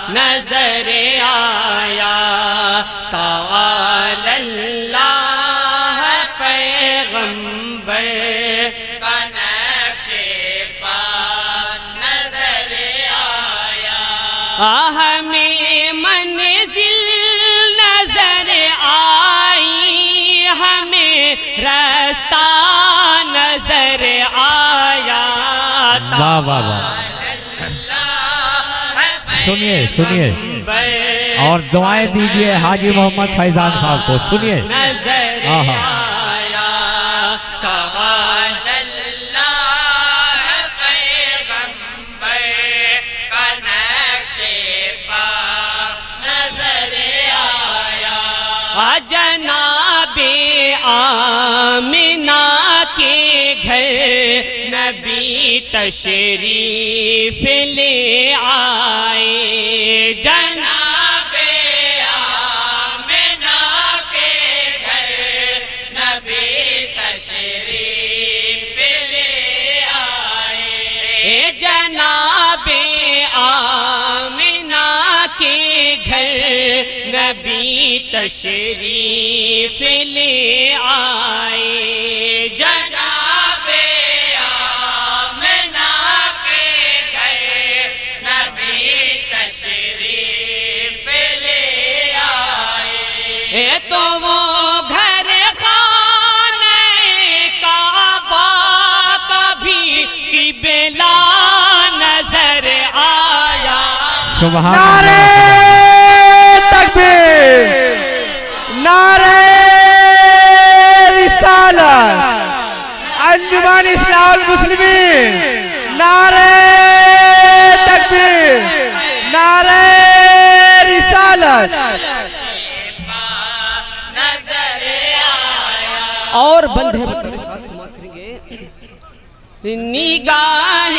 نظر آیا تعالی اللہ پیغمبر کا نقش پا نظر آیا ہمیں منزل نظر آئی ہمیں رستہ نظر آیا واہ واہ واہ سنیے سنیے اور دعائیں دیجئے حاجی محمد فیضان صاحب کو سنیے نظر آیا تعالی اللہ پیغمبر کا نقش پا نظر آیا جناب آمنہ کے گھر نبی تشریف لے آئے جناب آمنہ کے گھر نبی تشریف لے آئے جناب آمنہ کے گھر نبی تشریف لے آئے جناب آمنہ کے گھر نبی تشریف لے آئے تو وہ گھر خانہ کعبہ کبھی قبلہ نظر آیا سبحان نعرہ تکبیر نعرہ رسالت انجمن اصلاح المسلمین نعرہ تکبیر نعرہ رسالت اور بندے خاص سماعت کریں گے نگاہ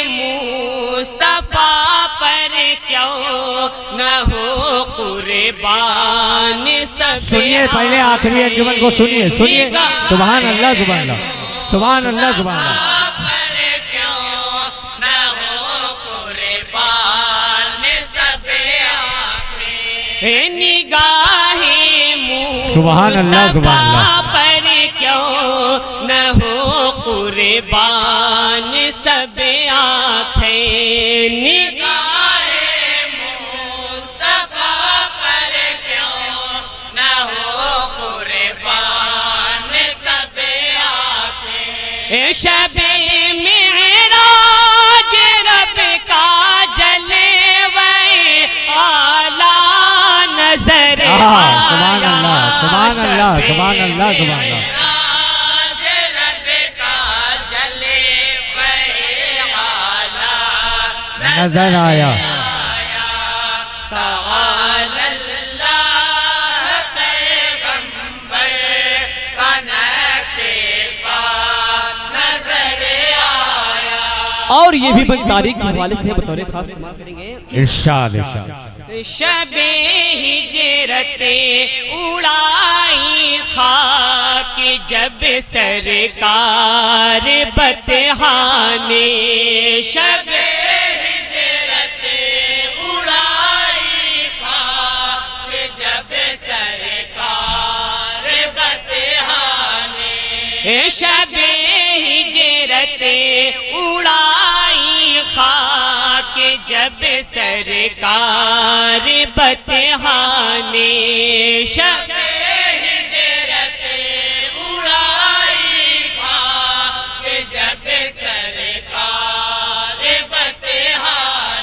مصطفیٰ پر کیوں نہ ہو قربان سب سنیے پہلے آخری انجمن کو سنیے سنیے سبحان اللہ سبحان اللہ سبحان اللہ سبحان اللہ پر کیوں نہ ہو قربان سب آنکھیں نگاہ سبحان اللہ سبحان اللہ پر کیوں نہ ہو قربان سب آنکھیں نگاہ مصطفیٰ پر کیوں نہ ہو قربان سب آنکھیں شب معراج رب کا جلوہ اعلیٰ نظر آیا سبحان اللہ سبحان اللہ سبحان اللہ سبحان اللہ معراج رب کا جلوہ اعلیٰ نظر آیا تعالی اللہ پیغمبر کا نقش پا نظر آیا اور یہ بھی بن تاریخ کے حوالے سے بطور خاص سماعت کریں گے ارشاد ارشاد شب ہجرت اڑائی خاک جب سرکار بطحا نے شب ہجرت اڑائی خاک جب سرکار بطحا نے شب ہجرت اڑائی خاک جب سرکار بطحا نے شب ہجرت اڑائی خاک جب سرکار بطحا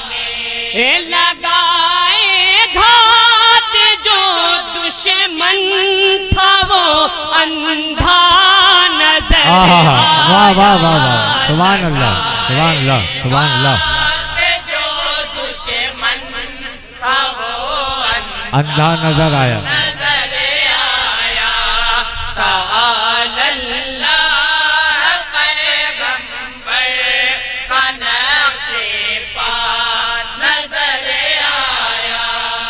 نے لگائے گھات جو دشمن تھا وہ اندھا نظر واہ آیا واہ واہ واہ سبحان اللہ سبحان اللہ سبحان اللہ اندھا نظر آیا نظر آیا تعالی اللہ پیغمبر کا نقش پا نظر آیا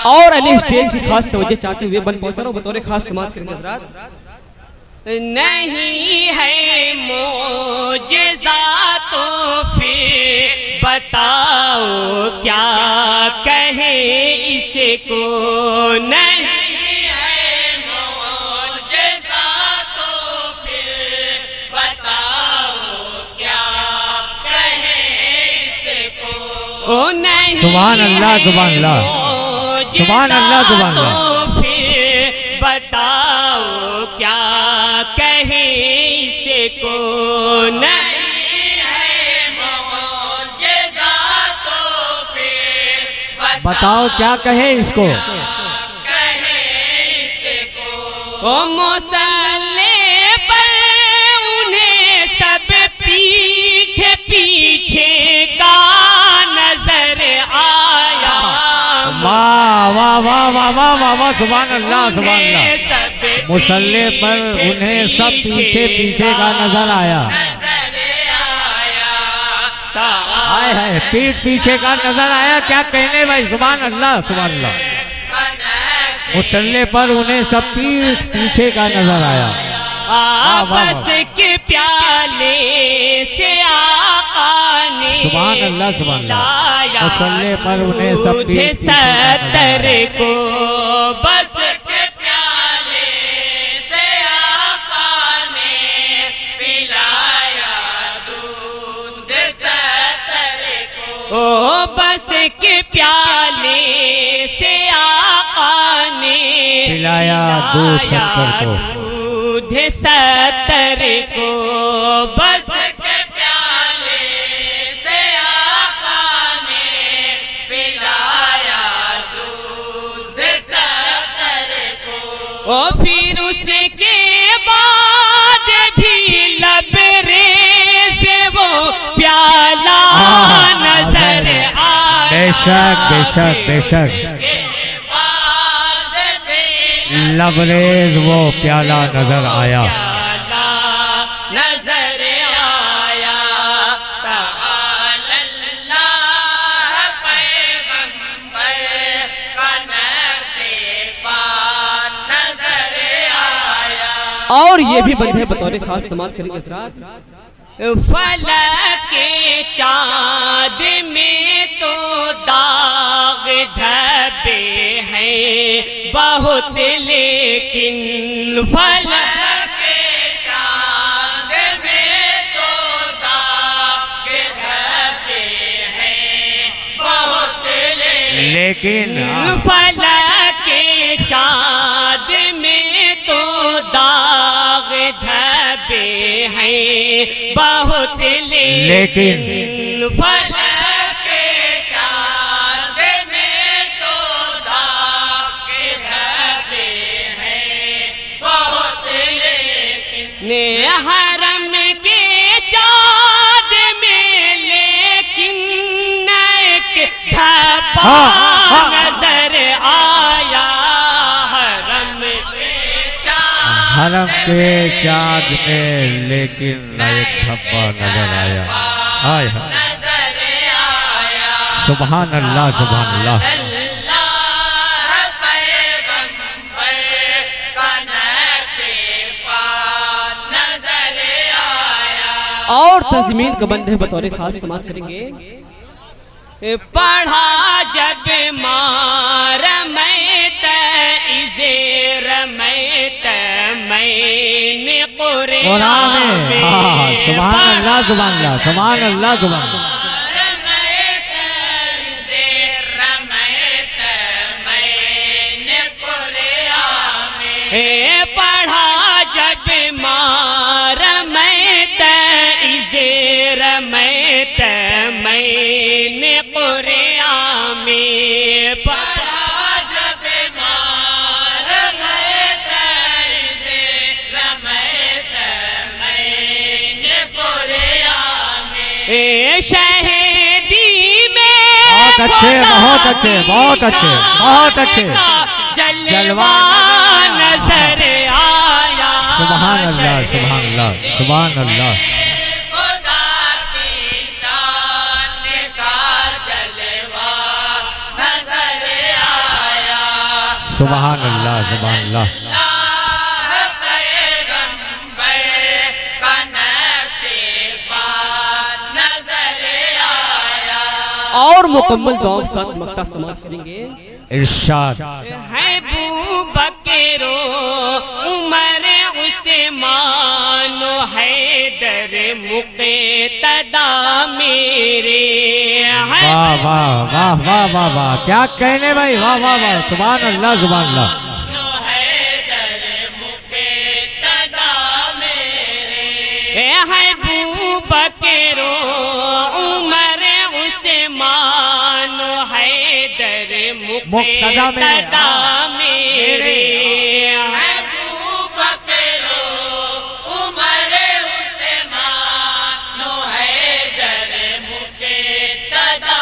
اور علی اسٹیج کی خاص توجہ چاہتے ہوئے بن پہنچا رہا ہوں بطور خاص سماعت کریں حضرات نہیں ہے معجزہ تو پھر بتا بتاؤ کیا کہیں اس کو نہیں ہے معجزہ تو پھر بتاؤ کیا کہیں اس کو نہیں سبحان اللہ سبحان اللہ سبحان اللہ سبحان اللہ تو پھر بتاؤ کیا کہیں اس کو نہیں ہے معجزہ تو پھر بتاؤ کیا کہے اس کو مسلح پر انہیں سب پیٹھ پیچھے کا نظر آیا واہ واہ واہ واہ واہ واہ واہ سبحان اللہ سبحان اللہ مسلح پر انہیں سب پیچھے پیچھے کا نظر آیا ہائے ہائے پیٹھ پیچھے کا نظر آیا کیا کہنے بھائی سبحان اللہ سبحان اللہ مسلح پر انہیں سب پیٹھ پیچھے کا نظر آیا آپس کے پیالے سے آقا نے سبحان اللہ سبحان اللہ مسلح پر انہیں سب دودھ پیٹھ ستر پیچھے کو بس کے پیالے سے آقا نے پلایا دودھ ستر کو بس کے پیالے سے آقا نے پلایا دودھ ستر کو دودھ ستر کو بس کے پیالے سے آقا نے پلایا دودھ ستر کو پھر اس کے بعد بھی لبریز وہ پیالہ نظر آیا بے شک بے شک بے شک لبریز وہ پیالہ نظر آیا نظر آیا تعالی اللہ پیغمبر کا نقش پا نظر آیا اور یہ بھی بندے بطور خاص سماعت کریں گے حضرات فلک کے چاند میں تو داغ دھبے ہیں بہت لیکن فلک کے چاند میں تو داغ دھبے ہیں بہت لیکن فلک کے چاند میں تو داغ دھبے ہیں بہت لیکن فلک کے چاند میں تو داغ دھبے ہیں بہت لیکن حرم کے چاند میں لیکن ایک دھبا نظر آیا حرم کے چاند میں لیکن ایک دھبا نظر آیا ہائے سبحان اللہ سبحان اللہ اور تزمین کا بندے بطور خاص سماعت کریں گے پڑھا جب مار میں تیزیر میں نے قرآن میں سبحان اللہ سبحان اللہ سبحان اللہ سبحان اللہ پڑھا جب مار میں تیزیر میں نے قرآن میں پڑھا جب مار میں تیزیر میں نے قرآن میں شہیدی میں بہت اچھے بہت اچھے بہت اچھے بہت اچھے جلوہ نظر آیا سبحان اللہ سبحان اللہ سبحان اللہ خدا کی شان کا جلوہ نظر آیا سبحان اللہ سبحان اللہ پیغمبر کا نقش پا نظر آیا اور مکمل دعا کے ساتھ مقطع سماعت کریں گے. ارشاد. ہے ابو بکر و عمر عثمان و حیدر مقتدا میرے. واہ واہ واہ واہ واہ واہ کیا کہنے بھائی, واہ واہ واہ, سبحان اللہ سبحان اللہ. حیدر مقتدا میرے. ہے ابو بکر و عمر عثمان و حیدر مقتدا میرے. ابو بکر و عمر عثمان و حیدر مقتدا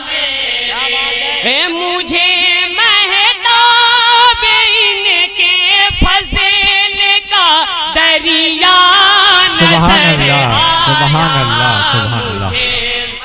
میرے. مجھے مہتاب ان کے فضل کا دریا سبحان نظر اللہ آیا. سبحان اللہ سبحان